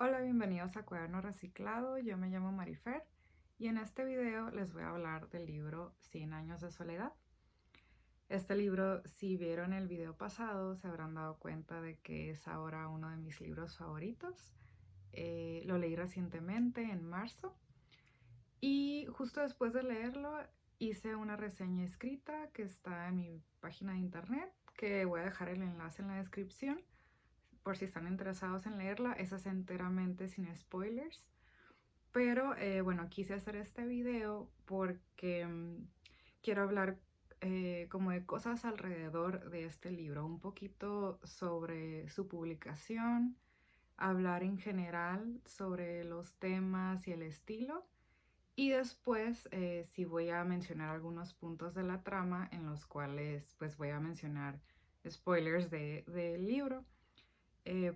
Hola, bienvenidos a Cuaderno Reciclado. Yo me llamo Marifer y en este video les voy a hablar del libro 100 años de soledad. Este libro, si vieron el video pasado, se habrán dado cuenta de que es ahora uno de mis libros favoritos. Lo leí recientemente, en marzo, y justo después de leerlo hice una reseña escrita que está en mi página de internet, que voy a dejar el enlace en la descripción por si están interesados en leerla. Esa es enteramente sin spoilers. Pero bueno, quise hacer este video porque quiero hablar como de cosas alrededor de este libro, un poquito sobre su publicación, hablar en general sobre los temas y el estilo, y después sí voy a mencionar algunos puntos de la trama en los cuales pues voy a mencionar spoilers del libro.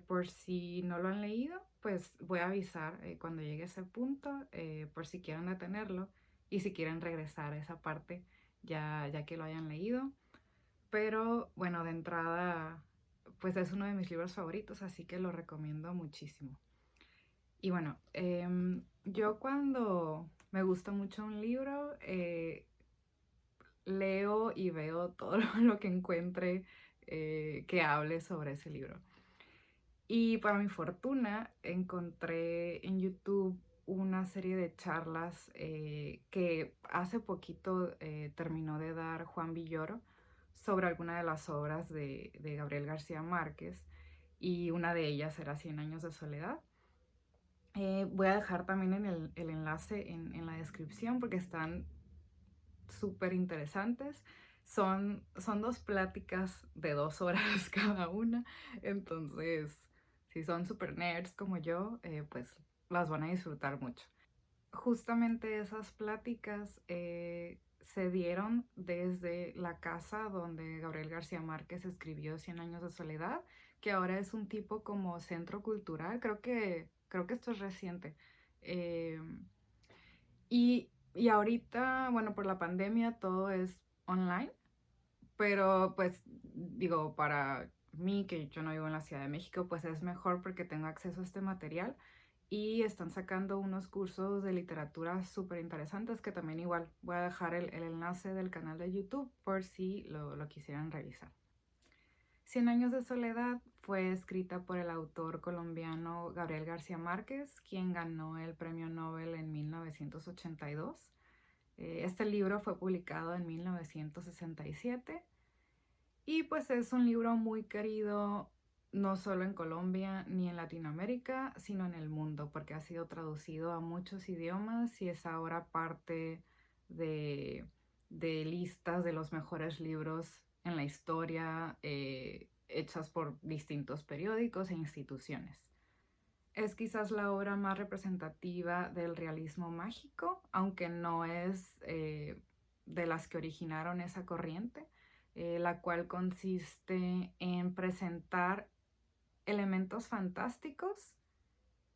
Por si no lo han leído, pues voy a avisar cuando llegue a ese punto, por si quieren detenerlo y si quieren regresar a esa parte ya que lo hayan leído. Pero bueno, de entrada, pues es uno de mis libros favoritos, así que lo recomiendo muchísimo. Y bueno, yo cuando me gusta mucho un libro, leo y veo todo lo que encuentre que hable sobre ese libro. Y para mi fortuna encontré en YouTube una serie de charlas que hace poquito terminó de dar Juan Villoro sobre alguna de las obras de Gabriel García Márquez, y una de ellas era Cien años de soledad. Voy a dejar también el enlace en la descripción porque están súper interesantes. Son dos pláticas de 2 horas cada una, entonces si son super nerds como yo, pues las van a disfrutar mucho. Justamente esas pláticas se dieron desde la casa donde Gabriel García Márquez escribió Cien años de soledad, que ahora es un tipo como centro cultural. Creo que esto es reciente. Eh, y ahorita, bueno, por la pandemia todo es online, pero pues digo, para mí, que yo no vivo en la Ciudad de México, pues es mejor porque tengo acceso a este material, y están sacando unos cursos de literatura súper interesantes que también igual voy a dejar el enlace del canal de YouTube por si lo quisieran revisar. Cien años de soledad fue escrita por el autor colombiano Gabriel García Márquez, quien ganó el premio Nobel en 1982. Este libro fue publicado en 1967 y pues es un libro muy querido no solo en Colombia ni en Latinoamérica, sino en el mundo, porque ha sido traducido a muchos idiomas y es ahora parte de, de listas de los mejores libros en la historia, hechas por distintos periódicos e instituciones. Es quizás la obra más representativa del realismo mágico, aunque no es de las que originaron esa corriente, la cual consiste en presentar elementos fantásticos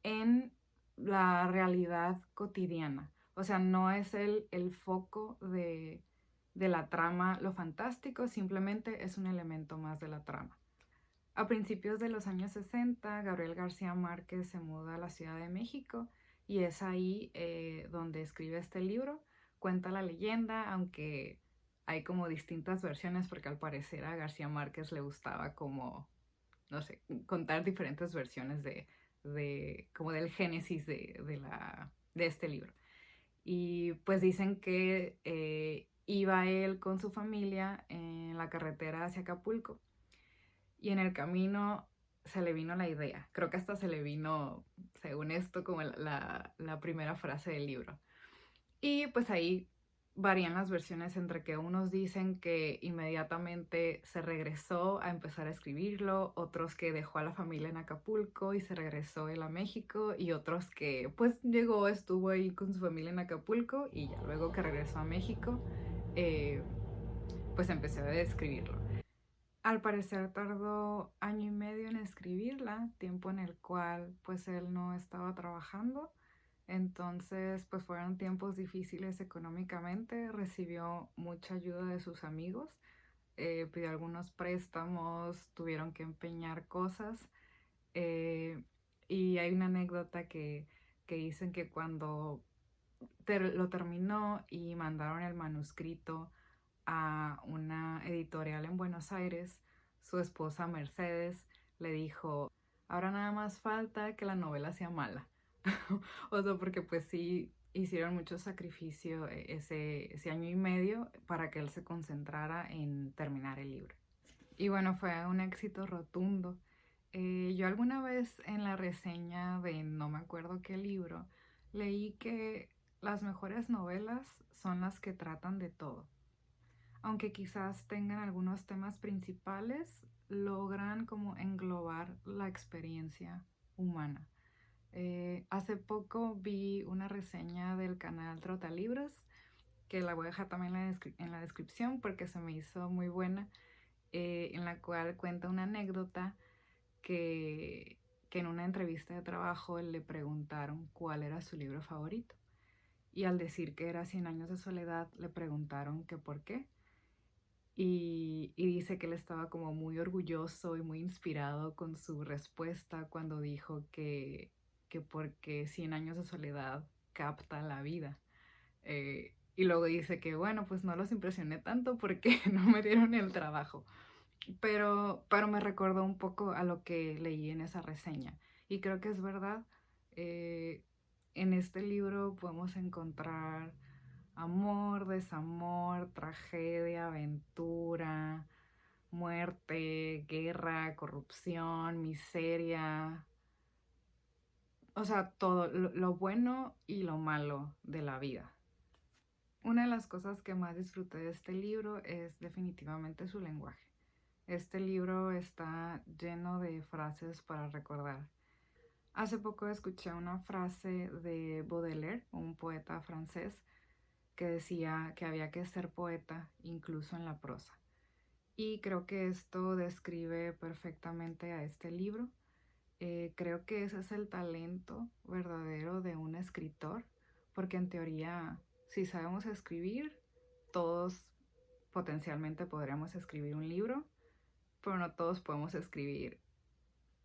en la realidad cotidiana. O sea, no es el foco de la trama lo fantástico, simplemente es un elemento más de la trama. A principios de los años 60, Gabriel García Márquez se muda a la Ciudad de México y es ahí donde escribe este libro. Cuenta la leyenda, aunque hay como distintas versiones porque al parecer a García Márquez le gustaba como, no sé, contar diferentes versiones como del génesis de este libro. Y pues dicen que iba él con su familia en la carretera hacia Acapulco y en el camino se le vino la idea. Creo que hasta se le vino, según esto, como la primera frase del libro. Y pues ahí varían las versiones entre que unos dicen que inmediatamente se regresó a empezar a escribirlo, otros que dejó a la familia en Acapulco y se regresó él a México, y otros que pues llegó, estuvo ahí con su familia en Acapulco y ya luego que regresó a México, eh, pues empezó a escribirlo. Al parecer tardó año y medio en escribirla, tiempo en el cual pues él no estaba trabajando. Entonces pues fueron tiempos difíciles económicamente, recibió mucha ayuda de sus amigos, pidió algunos préstamos, tuvieron que empeñar cosas, eh, Y hay una anécdota que dicen que cuando lo terminó y mandaron el manuscrito a una editorial en Buenos Aires, su esposa Mercedes le dijo, ahora nada más falta que la novela sea mala. O sea, porque pues sí hicieron mucho sacrificio ese año y medio para que él se concentrara en terminar el libro. Y bueno, fue un éxito rotundo. Yo alguna vez en la reseña de no me acuerdo qué libro, leí que las mejores novelas son las que tratan de todo. Aunque quizás tengan algunos temas principales, logran como englobar la experiencia humana. Hace poco vi una reseña del canal Trotalibros, que la voy a dejar también en la descripción porque se me hizo muy buena, en la cual cuenta una anécdota que en una entrevista de trabajo le preguntaron cuál era su libro favorito. Y al decir que era Cien años de soledad, le preguntaron que por qué. Y dice que él estaba como muy orgulloso y muy inspirado con su respuesta cuando dijo que porque Cien años de soledad capta la vida. Y luego dice que bueno, pues no los impresioné tanto porque no me dieron el trabajo. Pero me recordó un poco a lo que leí en esa reseña. Y creo que es verdad. Eh, en este libro podemos encontrar amor, desamor, tragedia, aventura, muerte, guerra, corrupción, miseria. O sea, todo lo bueno y lo malo de la vida. Una de las cosas que más disfruté de este libro es definitivamente su lenguaje. Este libro está lleno de frases para recordar. Hace poco escuché una frase de Baudelaire, un poeta francés, que decía que había que ser poeta incluso en la prosa. Y creo que esto describe perfectamente a este libro. Creo que ese es el talento verdadero de un escritor, porque en teoría, si sabemos escribir, todos potencialmente podríamos escribir un libro, pero no todos podemos escribir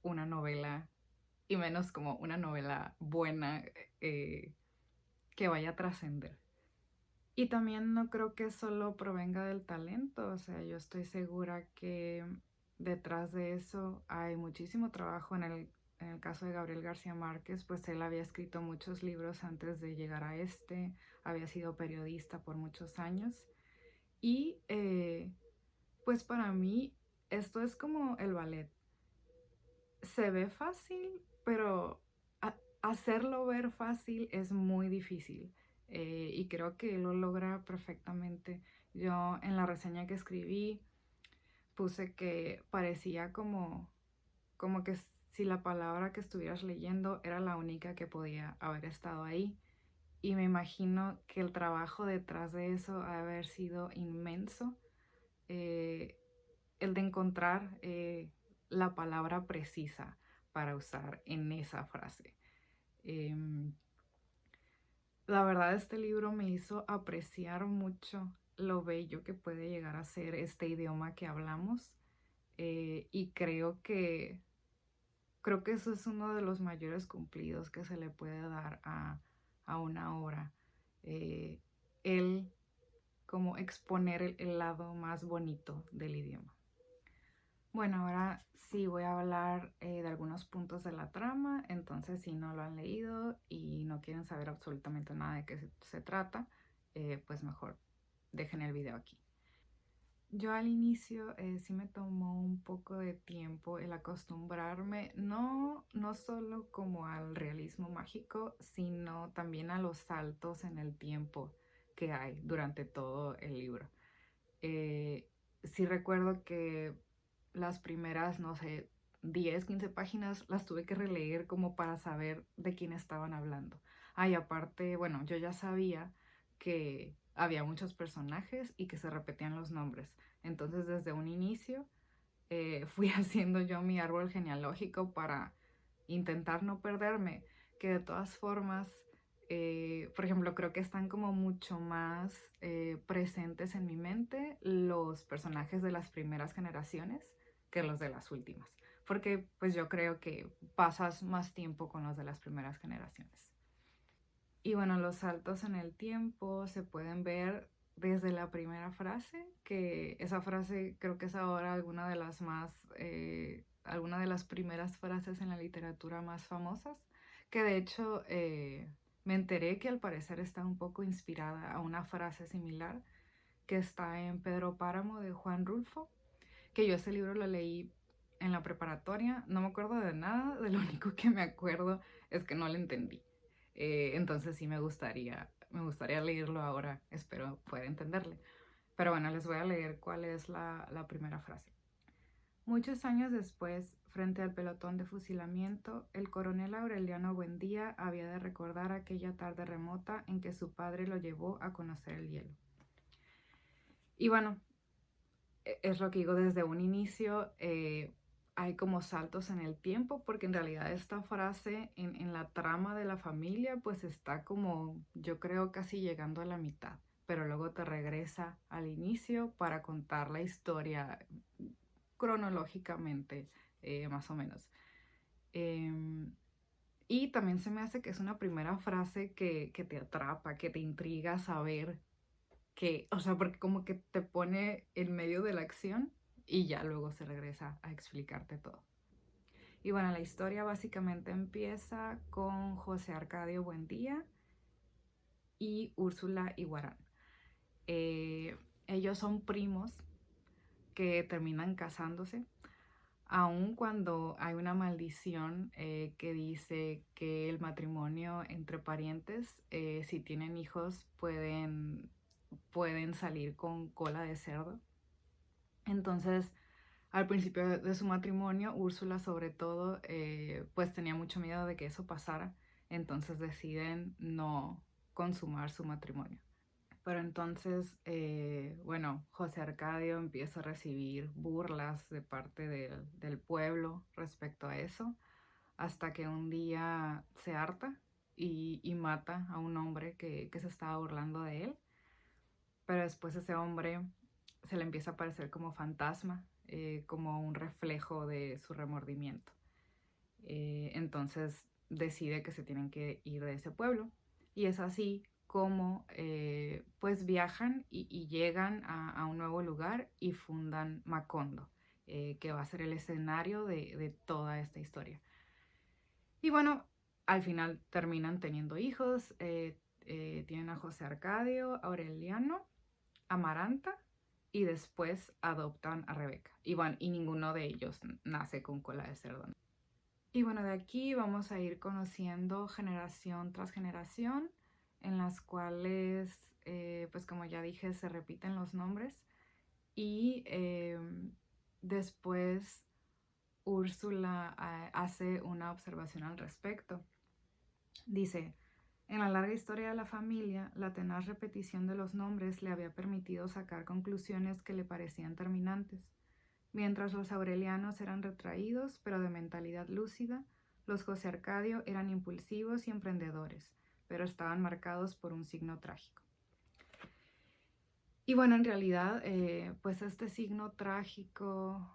una novela, y menos como una novela buena eh, que vaya a trascender. Y también no creo que solo provenga del talento, o sea, yo estoy segura que detrás de eso hay muchísimo trabajo. En el caso de Gabriel García Márquez, pues él había escrito muchos libros antes de llegar a este, había sido periodista por muchos años y pues para mí esto es como el ballet. Se ve fácil, pero hacerlo ver fácil es muy difícil. Y creo que lo logra perfectamente. Yo en la reseña que escribí puse que parecía como que si la palabra que estuvieras leyendo era la única que podía haber estado ahí. Y me imagino que el trabajo detrás de eso ha de haber sido inmenso. Eh, el de encontrar la palabra precisa para usar en esa frase. Em, la verdad, este libro me hizo apreciar mucho lo bello que puede llegar a ser este idioma que hablamos, y creo que eso es uno de los mayores cumplidos que se le puede dar a una obra. Eh, el como exponer el lado más bonito del idioma. Bueno, ahora sí voy a hablar de algunos puntos de la trama, entonces si no lo han leído y no quieren saber absolutamente nada de qué se trata, pues mejor dejen el video aquí. Yo al inicio sí me tomó un poco de tiempo el acostumbrarme, no solo como al realismo mágico, sino también a los saltos en el tiempo que hay durante todo el libro. Sí recuerdo que las primeras, no sé, 10 15 páginas las tuve que releer como para saber de quién estaban hablando. Ay, aparte, bueno, yo ya sabía que había muchos personajes y que se repetían los nombres. Entonces, desde un inicio, fui haciendo yo mi árbol genealógico para intentar no perderme, que de todas formas, por ejemplo, creo que están como mucho más presentes en mi mente los personajes de las primeras generaciones que los de las últimas. porque pues yo creo que pasas más tiempo con los de las primeras generaciones. Y bueno, los saltos en el tiempo se pueden ver desde la primera frase, que esa frase creo que es ahora alguna de las primeras frases en la literatura más famosas, que de hecho me enteré que al parecer está un poco inspirada a una frase similar que está en Pedro Páramo de Juan Rulfo, que yo ese libro lo leí en la preparatoria, no me acuerdo de nada, de lo único que me acuerdo es que no lo entendí. Entonces sí me gustaría leerlo ahora, espero pueda entenderle. Pero bueno, les voy a leer cuál es la primera frase. Muchos años después, frente al pelotón de fusilamiento, el coronel Aureliano Buendía había de recordar aquella tarde remota en que su padre lo llevó a conocer el hielo. Y bueno, es lo que digo desde un inicio, hay como saltos en el tiempo, porque en realidad esta frase en la trama de la familia pues está como, yo creo, casi llegando a la mitad, pero luego te regresa al inicio para contar la historia cronológicamente, más o menos. Y también se me hace que es una primera frase que te atrapa, que te intriga saber que, o sea, porque como que te pone en medio de la acción y ya luego se regresa a explicarte todo. Y bueno, la historia básicamente empieza con José Arcadio Buendía y Úrsula Iguarán. Ellos son primos que terminan casándose, aun cuando hay una maldición que dice que el matrimonio entre parientes, si tienen hijos, pueden salir con cola de cerdo. Entonces, al principio de su matrimonio, Úrsula sobre todo, pues tenía mucho miedo de que eso pasara, entonces deciden no consumar su matrimonio. Pero entonces, bueno, José Arcadio empieza a recibir burlas de parte del pueblo respecto a eso, hasta que un día se harta y mata a un hombre que se estaba burlando de él. Pero después ese hombre se le empieza a parecer como fantasma, como un reflejo de su remordimiento. Entonces decide que se tienen que ir de ese pueblo. Y es así como pues viajan y llegan a un nuevo lugar y fundan Macondo, que va a ser el escenario de toda esta historia. Y bueno, al final terminan teniendo hijos, tienen a José Arcadio, Aureliano, Amaranta, y después adoptan a Rebeca. Y bueno, y ninguno de ellos nace con cola de cerdo. Y bueno, de aquí vamos a ir conociendo generación tras generación, en las cuales, pues como ya dije, se repiten los nombres. Y después Úrsula hace una observación al respecto. Dice: en la larga historia de la familia, la tenaz repetición de los nombres le había permitido sacar conclusiones que le parecían terminantes. Mientras los Aurelianos eran retraídos, pero de mentalidad lúcida, los José Arcadio eran impulsivos y emprendedores, pero estaban marcados por un signo trágico. Y bueno, en realidad, pues este signo trágico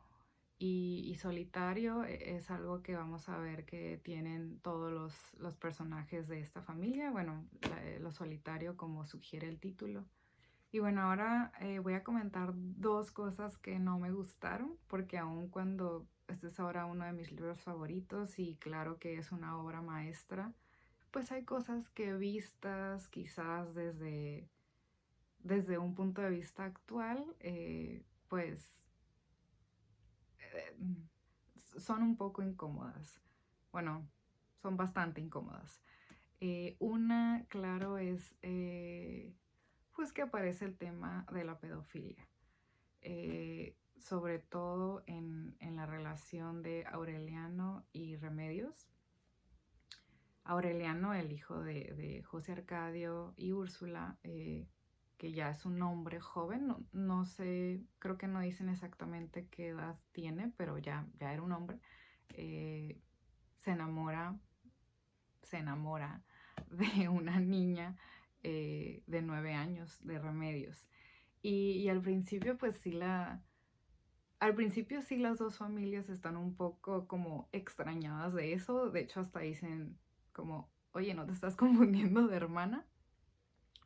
y solitario es algo que vamos a ver que tienen todos los personajes de esta familia. Bueno, lo solitario como sugiere el título. Y bueno, ahora voy a comentar dos cosas que no me gustaron, porque aun cuando este es ahora uno de mis libros favoritos y claro que es una obra maestra, pues hay cosas que vistas quizás desde un punto de vista actual, pues eh, son un poco incómodas. Bueno, son bastante incómodas. Una, claro, es pues que aparece el tema de la pedofilia, sobre todo en la relación de Aureliano y Remedios. Aureliano, el hijo de José Arcadio y Úrsula, que ya es un hombre joven, no sé, creo que no dicen exactamente qué edad tiene, pero ya era un hombre, se enamora de una niña de 9 años, de Remedios. Y al principio pues sí al principio sí las dos familias están un poco como extrañadas de eso. De hecho, hasta dicen como, oye, ¿no te estás confundiendo de hermana?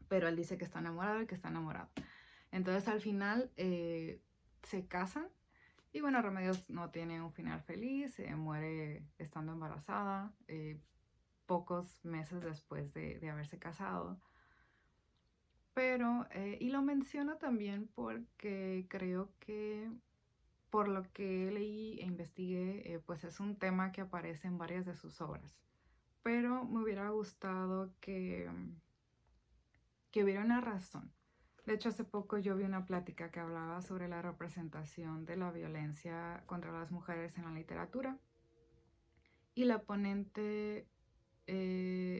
Pero él dice que está enamorado y que está enamorado. Entonces al final se casan y bueno, Remedios no tiene un final feliz, se muere estando embarazada, pocos meses después de haberse casado. Pero, y lo menciono también porque creo que por lo que leí e investigué, pues es un tema que aparece en varias de sus obras. Pero me hubiera gustado que hubiera una razón. De hecho, hace poco yo vi una plática que hablaba sobre la representación de la violencia contra las mujeres en la literatura y la ponente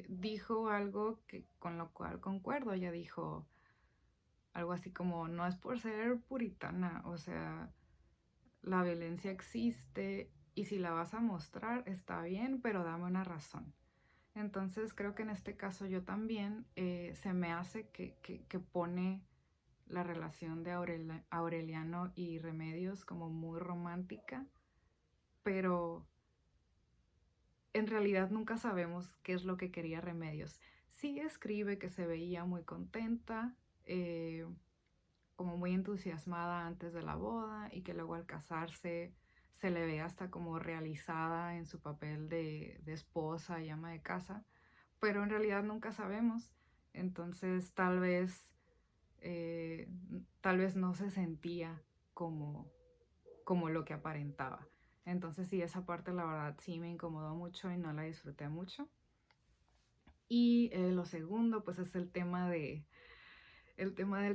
dijo algo con lo cual concuerdo. Ella dijo algo así como, no es por ser puritana, o sea, la violencia existe y si la vas a mostrar está bien, pero dame una razón. Entonces creo que en este caso yo también se me hace que pone la relación de Aureliano y Remedios como muy romántica, pero en realidad nunca sabemos qué es lo que quería Remedios. Sí escribe que se veía muy contenta, eh, como muy entusiasmada antes de la boda y que luego al casarse se le ve hasta como realizada en su papel de esposa y ama de casa, pero en realidad nunca sabemos. Entonces tal vez no se sentía como, como lo que aparentaba. Entonces sí, esa parte la verdad sí me incomodó mucho y no la disfruté mucho. Y lo segundo, pues es el tema del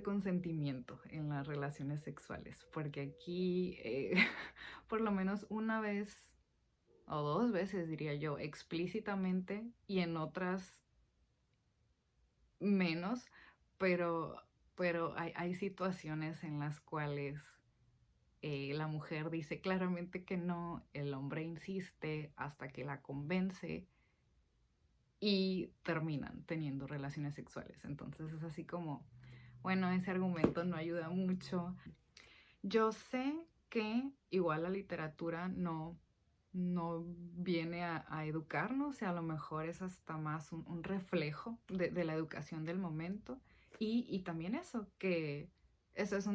consentimiento en las relaciones sexuales, porque aquí, por lo menos una vez o dos veces, diría yo, explícitamente y en otras menos, pero, pero hay situaciones en las cuales la mujer dice claramente que no, el hombre insiste hasta que la convence y terminan teniendo relaciones sexuales. Entonces es así como, bueno, ese argumento no ayuda mucho. Yo sé que igual la literatura no viene a educarnos, y a lo mejor es hasta más un reflejo de la educación del momento. Y también eso, que eso es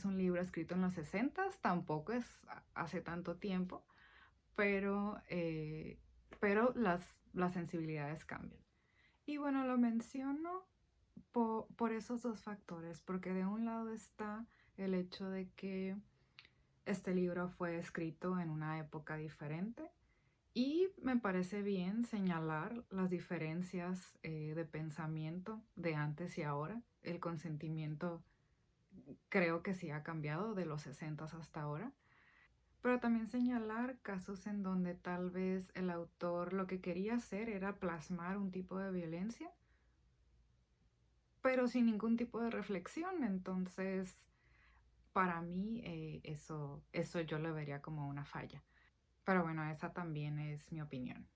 un libro escrito en los 60, tampoco es hace tanto tiempo, pero, las sensibilidades cambian. Y bueno, lo menciono por esos dos factores, porque de un lado está el hecho de que este libro fue escrito en una época diferente y me parece bien señalar las diferencias de pensamiento de antes y ahora. El consentimiento creo que sí ha cambiado de los 60 hasta ahora, pero también señalar casos en donde tal vez el autor lo que quería hacer era plasmar un tipo de violencia, pero sin ningún tipo de reflexión. Entonces, para mí, eso yo lo vería como una falla. Pero bueno, esa también es mi opinión.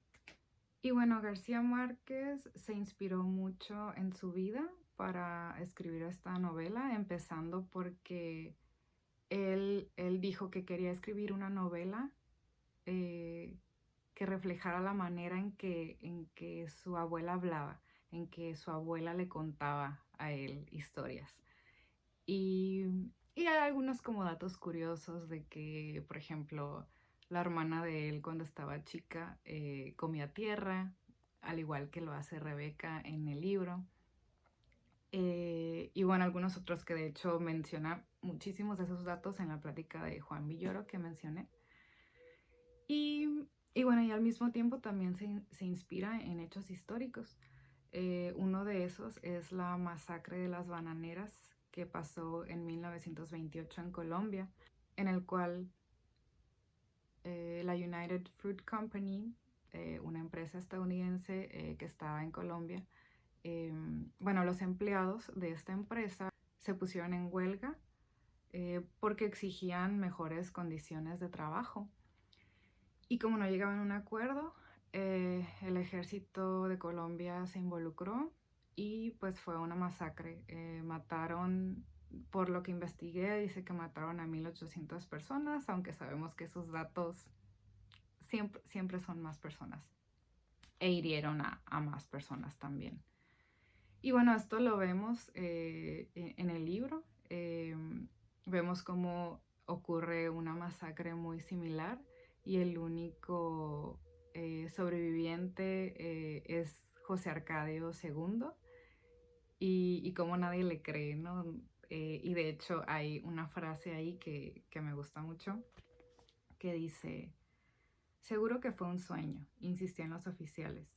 Y bueno, García Márquez se inspiró mucho en su vida para escribir esta novela, empezando porque él dijo que quería escribir una novela eh, que reflejara la manera en que su abuela hablaba, en que su abuela le contaba a él historias. Y, y hay algunos como datos curiosos de que, por ejemplo, la hermana de él cuando estaba chica comía tierra, al igual que lo hace Rebeca en el libro. Y bueno, algunos otros que de hecho menciona muchísimos de esos datos en la plática de Juan Villoro que mencioné. Y bueno, y al mismo tiempo también se inspira en hechos históricos. Uno de esos es la masacre de las bananeras que pasó en 1928 en Colombia, en el cual la United Fruit Company, una empresa estadounidense que estaba en Colombia, bueno, los empleados de esta empresa se pusieron en huelga porque exigían mejores condiciones de trabajo. Y como no llegaban a un acuerdo, el ejército de Colombia se involucró y pues fue una masacre. Mataron por lo que investigué, dice que mataron a 1.800 personas, aunque sabemos que esos datos siempre son más personas. E hirieron a más personas también. Y bueno, esto lo vemos en el libro. Vemos cómo ocurre una masacre muy similar y el único sobreviviente es José Arcadio segundo y cómo nadie le cree, ¿no? Y de hecho hay una frase ahí que me gusta mucho que dice: seguro que fue un sueño, insistían los oficiales.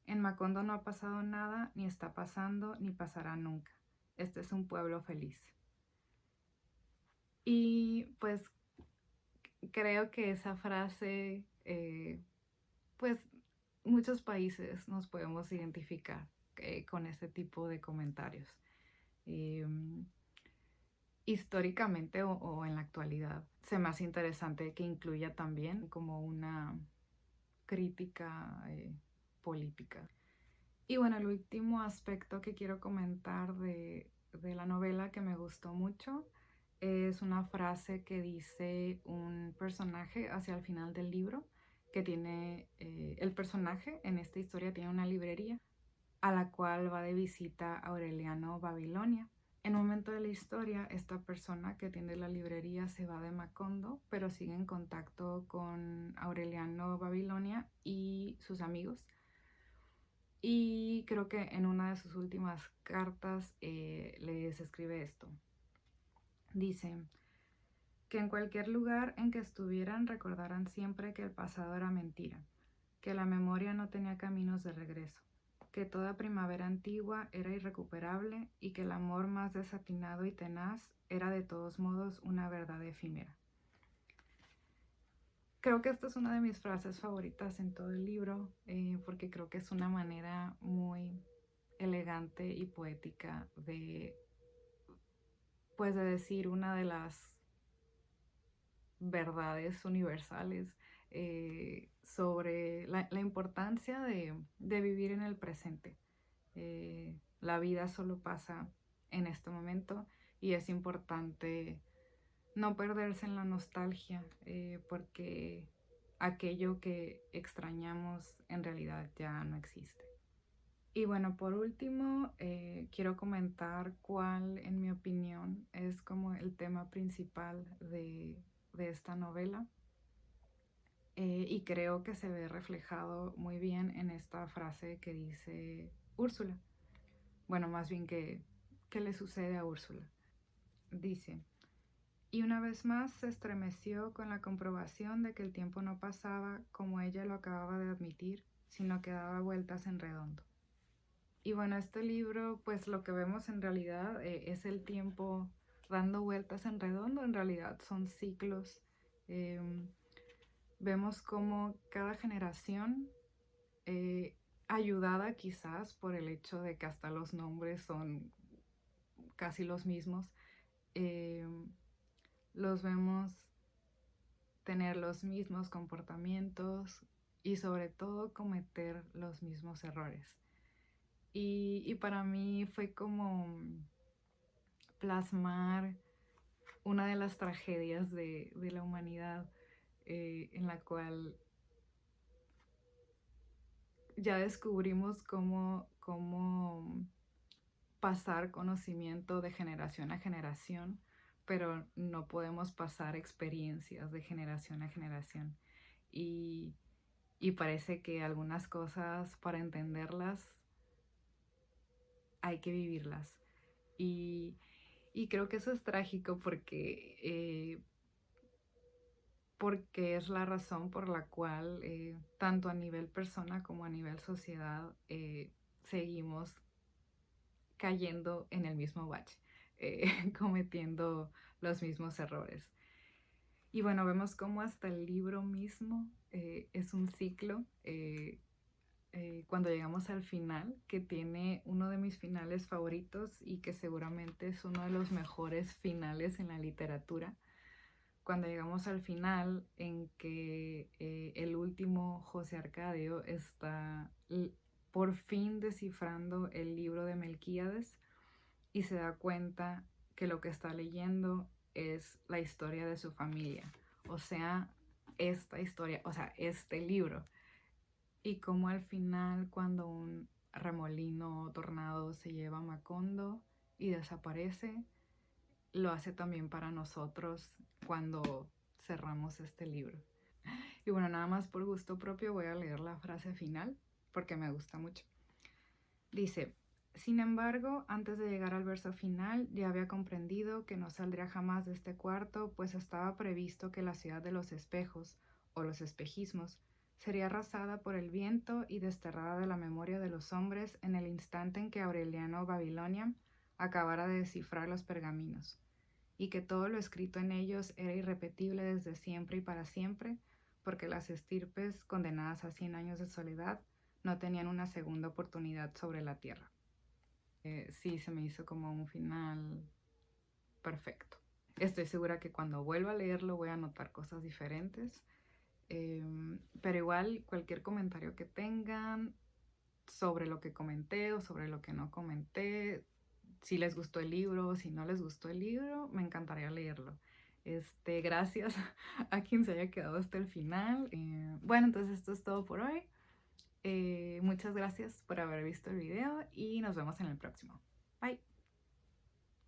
En Macondo no ha pasado nada, ni está pasando, ni pasará nunca. Este es un pueblo feliz. Y pues creo que esa frase, pues muchos países nos podemos identificar con ese tipo de comentarios. Eh, Históricamente o en la actualidad, se me hace interesante que incluya también como una crítica política. Y bueno, el último aspecto que quiero comentar de la novela que me gustó mucho es una frase que dice un personaje hacia el final del libro, que tiene, el personaje en esta historia tiene una librería a la cual va de visita Aureliano Babilonia. En un momento de la historia, esta persona que tiene la librería se va de Macondo, pero sigue en contacto con Aureliano Babilonia y sus amigos. Y creo que en una de sus últimas cartas les escribe esto. Dice que en cualquier lugar en que estuvieran recordaran siempre que el pasado era mentira, que la memoria no tenía caminos de regreso, que toda primavera antigua era irrecuperable y que el amor más desatinado y tenaz era de todos modos una verdad efímera. Creo que esta es una de mis frases favoritas en todo el libro, porque creo que es una manera muy elegante y poética pues de decir una de las verdades universales sobre la importancia de vivir en el presente. La vida solo pasa en este momento y es importante no perderse en la nostalgia, porque aquello que extrañamos en realidad ya no existe. Y bueno, por último, quiero comentar cuál, en mi opinión, es como el tema principal de esta novela. Y creo que se ve reflejado muy bien en esta frase que dice Úrsula. Bueno, más bien ¿qué le sucede a Úrsula? Dice: y una vez más se estremeció con la comprobación de que el tiempo no pasaba como ella lo acababa de admitir, sino que daba vueltas en redondo. Y bueno, este libro, pues lo que vemos en realidad es el tiempo dando vueltas en redondo. En realidad son ciclos. Vemos cómo cada generación, ayudada quizás por el hecho de que hasta los nombres son casi los mismos, los vemos tener los mismos comportamientos y sobre todo cometer los mismos errores. Y para mí fue como plasmar una de las tragedias de la humanidad, en la cual ya descubrimos cómo pasar conocimiento de generación a generación, pero no podemos pasar experiencias de generación a generación. Y, y parece que algunas cosas, para entenderlas, hay que vivirlas. Y, y creo que eso es trágico porque es la razón por la cual, tanto a nivel persona como a nivel sociedad, seguimos cayendo en el mismo bache, cometiendo los mismos errores. Y bueno, vemos cómo hasta el libro mismo es un ciclo. Cuando llegamos al final, que tiene uno de mis finales favoritos y que seguramente es uno de los mejores finales en la literatura, cuando llegamos al final en que el último José Arcadio está por fin descifrando el libro de Melquíades y se da cuenta que lo que está leyendo es la historia de su familia, o sea, esta historia, o sea, este libro. Y como al final, cuando un remolino o tornado se lleva a Macondo y desaparece, lo hace también para nosotros cuando cerramos este libro. Y bueno, nada más por gusto propio voy a leer la frase final porque me gusta mucho. Dice, sin embargo, antes de llegar al verso final, ya había comprendido que no saldría jamás de este cuarto, pues estaba previsto que la ciudad de los espejos, o los espejismos, sería arrasada por el viento y desterrada de la memoria de los hombres en el instante en que Aureliano Babilonia acabara de descifrar los pergaminos, y que todo lo escrito en ellos era irrepetible desde siempre y para siempre, porque las estirpes condenadas a 100 años de soledad no tenían una segunda oportunidad sobre la tierra. Sí, se me hizo como un final perfecto. Estoy segura que cuando vuelva a leerlo voy a notar cosas diferentes, pero igual cualquier comentario que tengan sobre lo que comenté o sobre lo que no comenté, si les gustó el libro, si no les gustó el libro, me encantaría leerlo. Gracias a quien se haya quedado hasta el final. Bueno, entonces esto es todo por hoy. Muchas gracias por haber visto el video y nos vemos en el próximo. Bye.